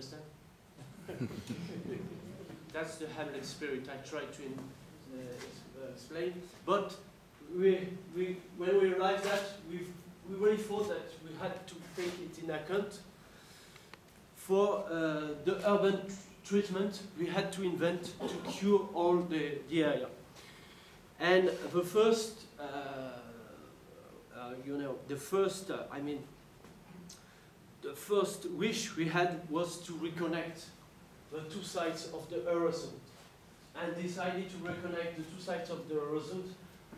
understand? That's the Hamlet spirit I try to explain. But when we realized that, we really thought that we had to take it in account. For the urban treatment, we had to invent to cure all the area. And the first, the first wish we had was to reconnect the two sides of the horizon. And this idea to reconnect the two sides of the horizon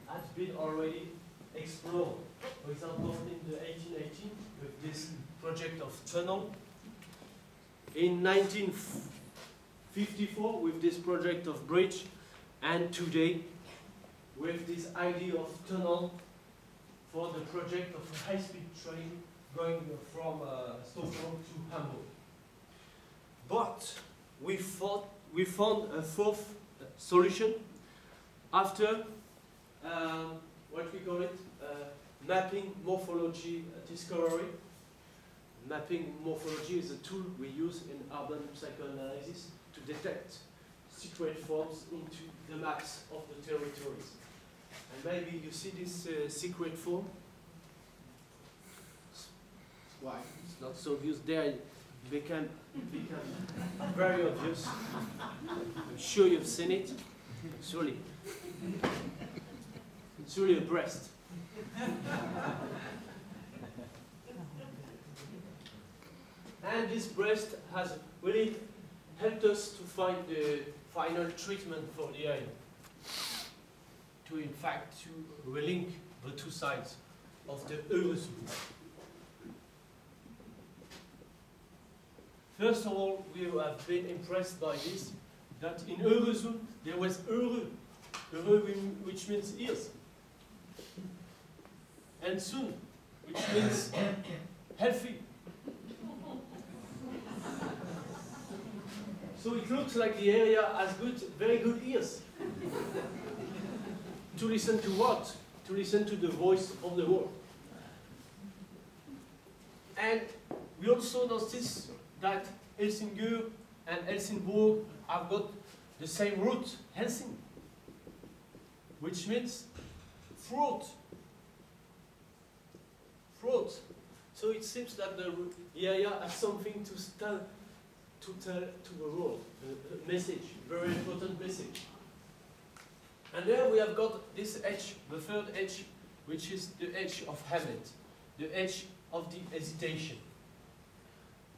has been already explored. For example, in the 1818 with this project of tunnel. In 1954 with this project of bridge, and today with this idea of tunnel for the project of a high-speed train going from Stockholm to Hamburg. But we found a fourth solution after what we call it mapping morphology discovery. Mapping morphology is a tool we use in urban psychoanalysis to detect secret forms into the maps of the territories. And maybe you see this secret form. Why? It's not so obvious there. It became very obvious. I'm sure you've seen it. It's really a breast. And this breast has really helped us to find the final treatment for the eye. To in fact to relink the two sides of the horizon. First of all, we have been impressed by this, that in horizon there was heureux, which means ears, and soon, which means healthy. So it looks like the area has very good ears. To listen to what? To listen to the voice of the world. And we also notice that Helsingør and Helsingborg have got the same root, Helsing, which means throat. Throat. So it seems that the area has something to tell to the world, a message, very important message. And there we have got this edge, the third edge, which is the edge of Hamlet, the edge of the hesitation.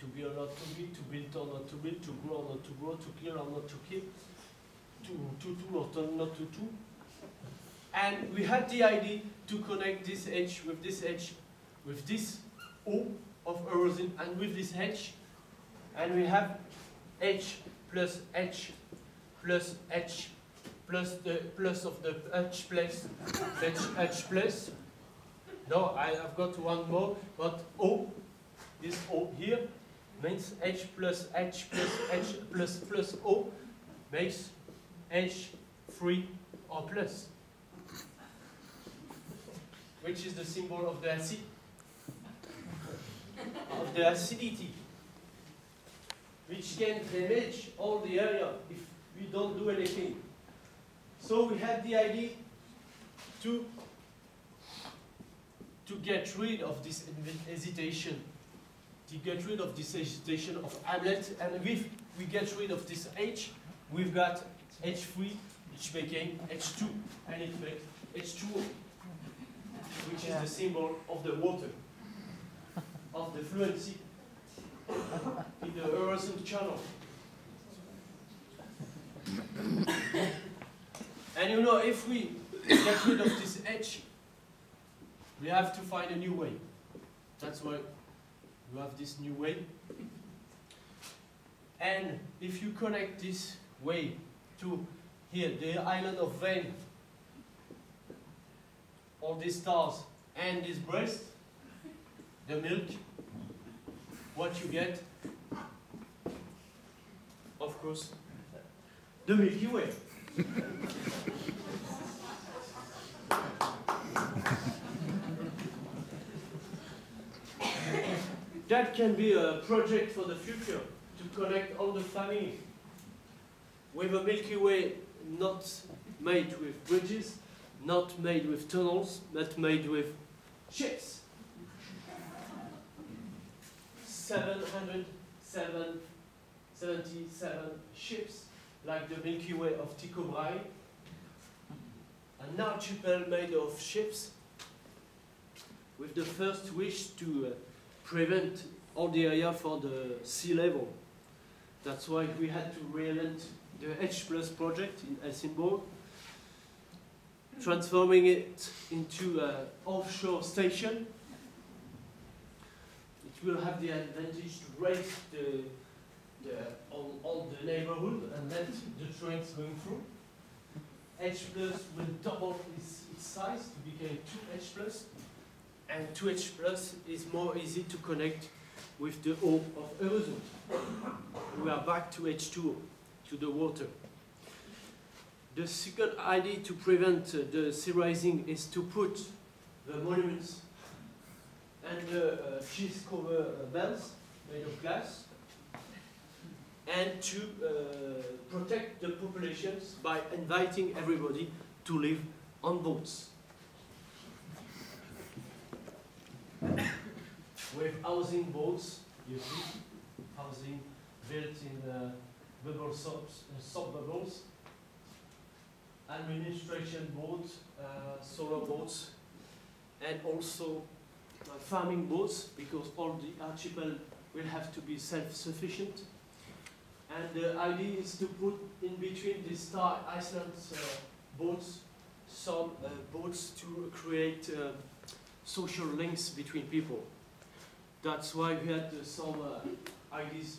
To be or not to be, to build or not to build, to grow or not to grow, to kill or not to kill, to do or not to do. And we had the idea to connect this edge, with this O of horizon, and with this edge. And we have H plus H plus H plus the plus of the H plus, H plus. No, I have got one more, but O, this O here, means H plus H plus H plus O makes H3 or plus, which is the symbol of the acid, of the acidity, which can damage all the area if we don't do anything. So we had the idea to get rid of this hesitation, to get rid of this hesitation of Hamlet, and if we get rid of this H, we've got H3, which became H2, and it makes H2O, which is the symbol of the water, of the fluency in the horizon channel. And you know, if we get rid of this H, we have to find a new way. That's why you have this new way. And if you connect this way to here, the island of Vane, all these stars, and this breast, the milk, what you get, of course, the Milky Way. That can be a project for the future, to to connect all the family with a Milky Way not made with bridges, not made with tunnels, but made with ships. 777 ships, like the Milky Way of Tycho Brahe, an archipel made of ships, with the first wish to prevent all the area for the sea level. That's why we had to reinvent the H+ project in Helsingborg, transforming it into an offshore station. It will have the advantage to raise all the neighborhood and let the trains going through. H+ will double its size to become 2H+, and 2H+ is more easy to connect with the O of Eurozone. We are back to H2O, to the water. The second idea to prevent the sea rising is to put the monuments and the cheese cover bells made of glass, and to protect the populations by inviting everybody to live on boats. With housing boats, you see, housing built in bubble soap bubbles, administration boats, solar boats, and also farming boats, because all the archipel will have to be self-sufficient. And the idea is to put in between the Star Iceland boats some boats to create social links between people. That's why we had some ideas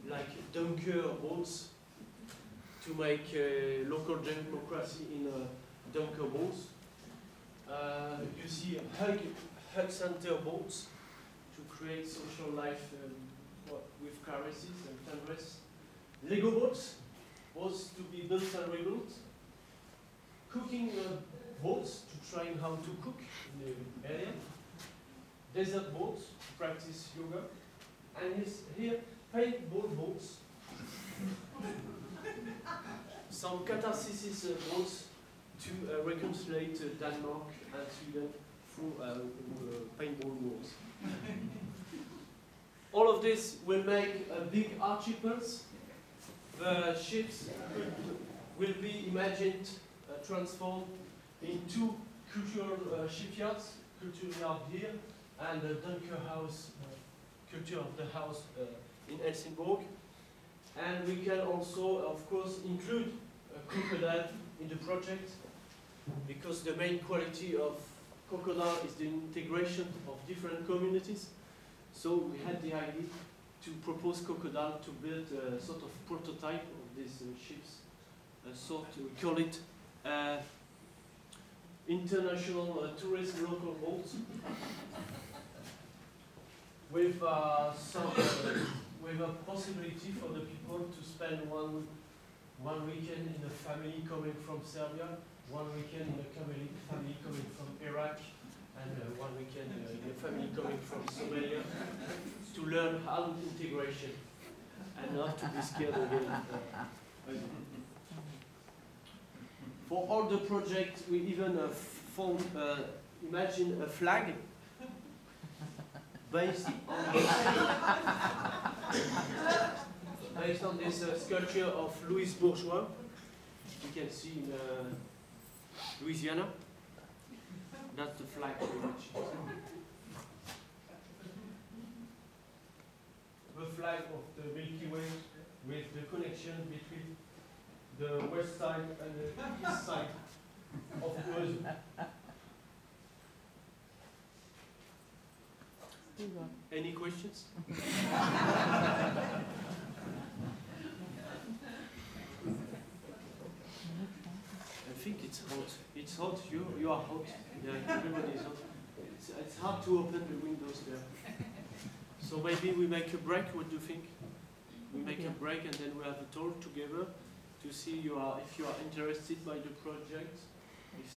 like dunker boats to make local democracy in dunker boats. You see hug center boats to create social life with caresses and tendresse. Lego boats, boats to be built and rebuilt. Cooking boats to try how to cook in the area. Desert boats to practice yoga. And here, paintball boats. Some catharsis boats to reconcile Denmark and Sweden through paintball boats. All of this will make a big archipels. The ships will be imagined transformed in two cultural shipyards, cultural yard here, and the Dunker House, culture of the house in Helsingborg. And we can also, of course, include a crocodile in the project, because the main quality of crocodile is the integration of different communities. So we had the idea to propose crocodile to build a sort of prototype of these ships, we call it international tourist local boats, with with a possibility for the people to spend one weekend in a family coming from Serbia, one weekend in a family coming from Iraq, and one weekend in a family coming from Somalia, to learn how integration and not to be scared again. For all the projects, we even imagine a flag based on this sculpture of Louis Bourgeois. You can see in Louisiana. That's the flag we imagine. The flag of the Milky Way with the connection between the west side and the east side of Eurozone. Any questions? I think it's hot. It's hot. You are hot. Yeah, everybody is hot. It's hard to open the windows there. So maybe we make a break. What do you think? We make a break and then we have a talk together to see if you are interested by the project.